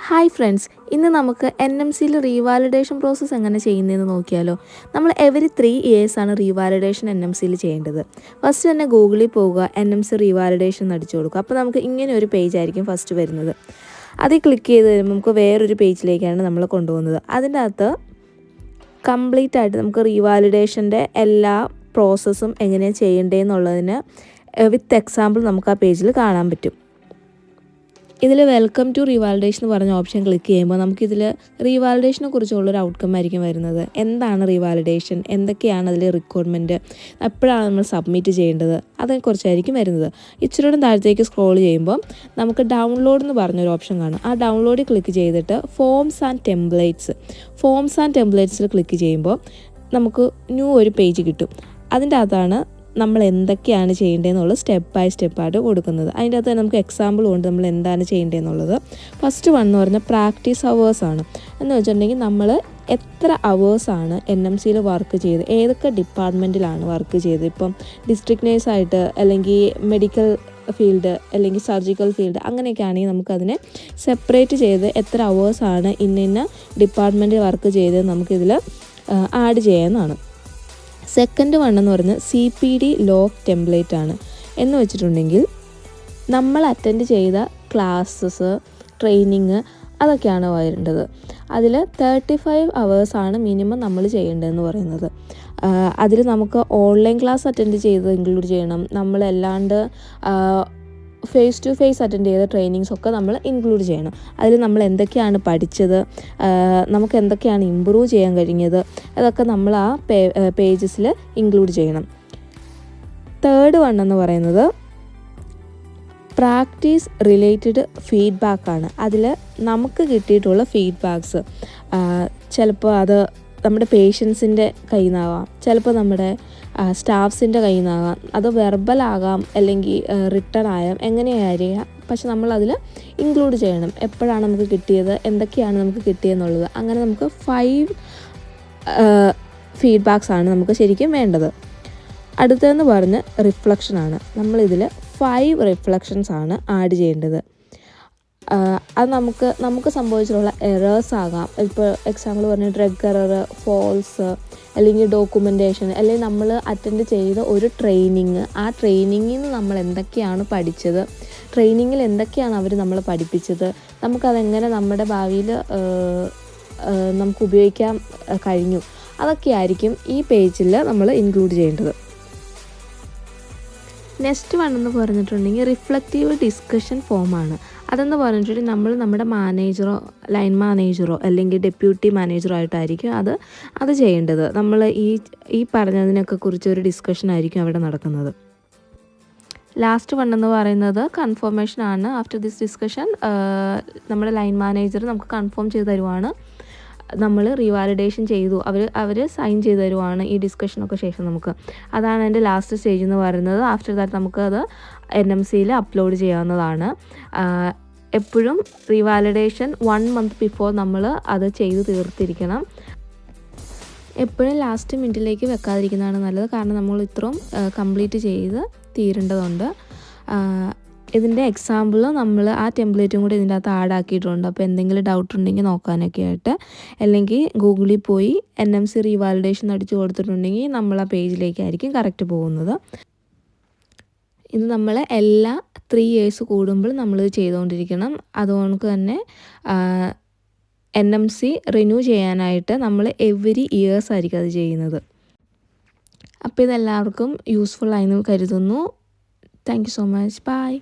Hi friends, ഇന്ന് നമുക്ക് NMCയിൽ റീവാലിഡേഷൻ process എങ്ങനെ ചെയ്യുന്നതെന്ന് നോക്കിയാലോ. നമ്മൾ എവരി 3 ഇയേഴ്സാണ് റീവാലിഡേഷൻ NMCയിൽ ചെയ്യേണ്ടത്. ഫസ്റ്റ് തന്നെ ഗൂഗിളിൽ പോവുക, NMC റീവാലിഡേഷൻ എന്ന് അടിച്ചു കൊടുക്കുക. അപ്പോൾ നമുക്ക് ഇങ്ങനെ ഒരു പേജ് ആയിരിക്കും ഫസ്റ്റ് വരുന്നത്. അതിൽ ക്ലിക്ക് ചെയ്ത് കഴിയുമ്പോൾ നമുക്ക് വേറൊരു പേജിലേക്കാണ് നമ്മൾ കൊണ്ടുപോകുന്നത്. അതിൻ്റെ അകത്ത് കംപ്ലീറ്റ് ആയിട്ട് നമുക്ക് റീവാലിഡേഷൻ്റെ എല്ലാ പ്രോസസ്സും എങ്ങനെയാണ് ചെയ്യേണ്ടതെന്നുള്ളതിന് വിത്ത് എക്സാമ്പിൾ നമുക്ക് ആ പേജിൽ കാണാൻ പറ്റും. ഇതിൽ വെൽക്കം ടു റീവാലിഡേഷൻ എന്ന് പറഞ്ഞ ഓപ്ഷൻ ക്ലിക്ക് ചെയ്യുമ്പോൾ നമുക്കിതിൽ റീവാലിഡേഷനെ കുറിച്ചുള്ളൊരു ഔട്ട്കം ആയിരിക്കും വരുന്നത്. എന്താണ് റീവാലിഡേഷൻ, എന്തൊക്കെയാണ് അതിൽ റിക്വയർമെൻറ്റ്, എപ്പോഴാണ് നമ്മൾ സബ്മിറ്റ് ചെയ്യേണ്ടത്, അതിനെക്കുറിച്ചായിരിക്കും വരുന്നത്. ഇച്ചിരിയോടും താഴത്തേക്ക് സ്ക്രോൾ ചെയ്യുമ്പോൾ നമുക്ക് ഡൗൺലോഡ് എന്ന് പറഞ്ഞൊരു ഓപ്ഷൻ കാണും. ആ ഡൗൺലോഡിൽ ക്ലിക്ക് ചെയ്തിട്ട് ഫോംസ് ആൻഡ് ടെംപ്ലേറ്റ്സിൽ ക്ലിക്ക് ചെയ്യുമ്പോൾ നമുക്ക് ന്യൂ ഒരു പേജ് കിട്ടും. അതിൻ്റെ അകത്താണ് നമ്മൾ എന്തൊക്കെയാണ് ചെയ്യേണ്ടതെന്നുള്ളത് സ്റ്റെപ്പ് ബൈ സ്റ്റെപ്പായിട്ട് കൊടുക്കുന്നത്. അതിൻ്റെ അകത്ത് നമുക്ക് എക്സാമ്പിൾ കൊണ്ട് നമ്മൾ എന്താണ് ചെയ്യേണ്ടതെന്നുള്ളത്. ഫസ്റ്റ് വൺ എന്ന് പറഞ്ഞാൽ പ്രാക്ടീസ് അവേഴ്സാണ്. എന്ന് വെച്ചിട്ടുണ്ടെങ്കിൽ നമ്മൾ എത്ര അവേഴ്സാണ് NMCയിൽ വർക്ക് ചെയ്ത്, ഏതൊക്കെ ഡിപ്പാർട്ട്മെൻറ്റിലാണ് വർക്ക് ചെയ്ത്. ഇപ്പം ഡിസ്ട്രിക്ട് നേഴ്സായിട്ട് അല്ലെങ്കിൽ മെഡിക്കൽ ഫീൽഡ് അല്ലെങ്കിൽ സർജിക്കൽ ഫീൽഡ് അങ്ങനെയൊക്കെ ആണെങ്കിൽ നമുക്കതിനെ സെപ്പറേറ്റ് ചെയ്ത് എത്ര അവേഴ്സാണ് ഇന്ന ഡിപ്പാർട്ട്മെൻറ്റിൽ വർക്ക് ചെയ്ത് നമുക്കിതിൽ ആഡ് ചെയ്യാവുന്നതാണ്. സെക്കൻഡ് വൺ എന്ന് പറയുന്നത് CPD ലോഗ് ടെംപ്ലേറ്റ് ആണ്. എന്ന് വെച്ചിട്ടുണ്ടെങ്കിൽ നമ്മൾ അറ്റൻഡ് ചെയ്ത ക്ലാസ്സസ്, ട്രെയിനിങ് അതൊക്കെയാണ് വരേണ്ടത്. അതിൽ 35 അവേഴ്സാണ് മിനിമം നമ്മൾ ചെയ്യേണ്ടതെന്ന് പറയുന്നത്. അതിൽ നമുക്ക് ഓൺലൈൻ ക്ലാസ് അറ്റൻഡ് ചെയ്ത് ഇൻക്ലൂഡ് ചെയ്യണം. നമ്മളല്ലാണ്ട് ഫേസ് ടു ഫേസ് അറ്റൻഡ് ചെയ്ത ട്രെയിനിങ്സ് ഒക്കെ നമ്മൾ ഇൻക്ലൂഡ് ചെയ്യണം. അതിൽ നമ്മൾ എന്തൊക്കെയാണ് പഠിച്ചത്, നമുക്ക് എന്തൊക്കെയാണ് ഇമ്പ്രൂവ് ചെയ്യാൻ കഴിഞ്ഞത്, അതൊക്കെ നമ്മൾ ആ പേജസിൽ ഇൻക്ലൂഡ് ചെയ്യണം. തേർഡ് വൺ എന്ന് പറയുന്നത് പ്രാക്ടീസ് റിലേറ്റഡ് ഫീഡ്ബാക്കാണ്. അതിൽ നമുക്ക് കിട്ടിയിട്ടുള്ള ഫീഡ്ബാക്ക്സ് ചിലപ്പോൾ അത് നമ്മുടെ പേഷ്യൻസിൻ്റെ കയ്യിൽ നിന്നാവാം, ചിലപ്പോൾ നമ്മുടെ സ്റ്റാഫ്സിൻ്റെ കയ്യിൽ നിന്നാകാം, അത് വെർബലാകാം അല്ലെങ്കിൽ റിട്ടൺ ആയാം, എങ്ങനെയായിരിക്കാം. പക്ഷെ നമ്മളതിൽ ഇൻക്ലൂഡ് ചെയ്യണം. എപ്പോഴാണ് നമുക്ക് കിട്ടിയത്, എന്തൊക്കെയാണ് നമുക്ക് കിട്ടിയെന്നുള്ളത്. അങ്ങനെ നമുക്ക് 5 ഫീഡ്ബാക്സാണ് നമുക്ക് ശരിക്കും വേണ്ടത്. അടുത്തതെന്ന് പറഞ്ഞ് റിഫ്ലക്ഷനാണ്. നമ്മളിതിൽ 5 റിഫ്ലക്ഷൻസ് ആണ് ആഡ് ചെയ്യേണ്ടത്. അത് നമുക്ക് സംഭവിച്ചിട്ടുള്ള എറേഴ്സ് ആകാം. ഇപ്പോൾ എക്സാമ്പിൾ പറഞ്ഞ ഡ്രഗ് എറർ, ഫോൾസ്, അല്ലെങ്കിൽ ഡോക്യുമെൻറ്റേഷൻ, അല്ലെങ്കിൽ നമ്മൾ അറ്റൻഡ് ചെയ്ത ഒരു ട്രെയിനിങ്, ആ ട്രെയിനിങ്ങിൽ നിന്ന് നമ്മൾ എന്തൊക്കെയാണ് പഠിച്ചത്, ട്രെയിനിങ്ങിൽ എന്തൊക്കെയാണ് അവർ നമ്മളെ പഠിപ്പിച്ചത്, നമുക്കതെങ്ങനെ നമ്മുടെ ഭാവിയിൽ നമുക്ക് ഉപയോഗിക്കാൻ കഴിഞ്ഞു, അതൊക്കെയായിരിക്കും ഈ പേജിൽ നമ്മൾ ഇൻക്ലൂഡ് ചെയ്യേണ്ടത്. നെക്സ്റ്റ് വൺ എന്ന് പറഞ്ഞിട്ടുണ്ടെങ്കിൽ റിഫ്ലക്റ്റീവ് ഡിസ്കഷൻ ഫോമാണ്. അതെന്ന് പറഞ്ഞിട്ടുണ്ടെങ്കിൽ നമ്മൾ നമ്മുടെ മാനേജറോ ലൈൻ മാനേജറോ അല്ലെങ്കിൽ ഡെപ്യൂട്ടി മാനേജറോ ആയിട്ടായിരിക്കും അത് ചെയ്യേണ്ടത്. നമ്മൾ ഈ പറഞ്ഞതിനൊക്കെ കുറിച്ച് ഒരു ഡിസ്കഷൻ ആയിരിക്കും അവിടെ നടക്കുന്നത്. ലാസ്റ്റ് വൺ എന്ന് പറയുന്നത് കൺഫർമേഷൻ ആണ്. ആഫ്റ്റർ ദിസ് ഡിസ്കഷൻ നമ്മുടെ ലൈൻ മാനേജർ നമുക്ക് കൺഫേം ചെയ്ത് തരുവാണ് നമ്മൾ റീവാലിഡേഷൻ ചെയ്തു, അവർ സൈൻ ചെയ്ത് തരുവാണ് ഈ ഡിസ്കഷനൊക്കെ ശേഷം നമുക്ക്. അതാണ് എൻ്റെ ലാസ്റ്റ് സ്റ്റേജ് എന്ന് പറയുന്നത്. ആഫ്റ്റർ ദാറ്റ് നമുക്കത് NMCയിൽ അപ്ലോഡ് ചെയ്യാവുന്നതാണ്. എപ്പോഴും റീവാലിഡേഷൻ 1 month ബിഫോർ നമ്മൾ അത് ചെയ്ത് തീർത്തിരിക്കണം. എപ്പോഴും ലാസ്റ്റ് മിനിറ്റിലേക്ക് വെക്കാതിരിക്കുന്നതാണ് നല്ലത്. കാരണം നമ്മൾ ഇത്രയും കംപ്ലീറ്റ് ചെയ്ത് തീരേണ്ടതുണ്ട്. ഇതിൻ്റെ എക്സാമ്പിൾ നമ്മൾ ആ ടെംപ്ലേറ്റും കൂടി ഇതിൻ്റെ അകത്ത് ആഡ് ആക്കിയിട്ടുണ്ട്. അപ്പോൾ എന്തെങ്കിലും ഡൗട്ട് ഉണ്ടെങ്കിൽ നോക്കാനൊക്കെ ആയിട്ട്, അല്ലെങ്കിൽ ഗൂഗിളിൽ പോയി NMC റീവാലിഡേഷൻ അടിച്ചു കൊടുത്തിട്ടുണ്ടെങ്കിൽ നമ്മൾ ആ പേജിലേക്കായിരിക്കും കറക്റ്റ് പോകുന്നത്. ഇത് നമ്മൾ എല്ലാ 3 years കൂടുമ്പോൾ നമ്മളിത് ചെയ്തുകൊണ്ടിരിക്കണം. അതുകൊണ്ട് തന്നെ NMC റിന്യൂ ചെയ്യാനായിട്ട് നമ്മൾ എവരി ഇയേഴ്സ് ആയിരിക്കും അത് ചെയ്യുന്നത്. അപ്പോൾ ഇതെല്ലാവർക്കും യൂസ്ഫുൾ ആയെന്ന് കരുതുന്നു. Thank you so much. By.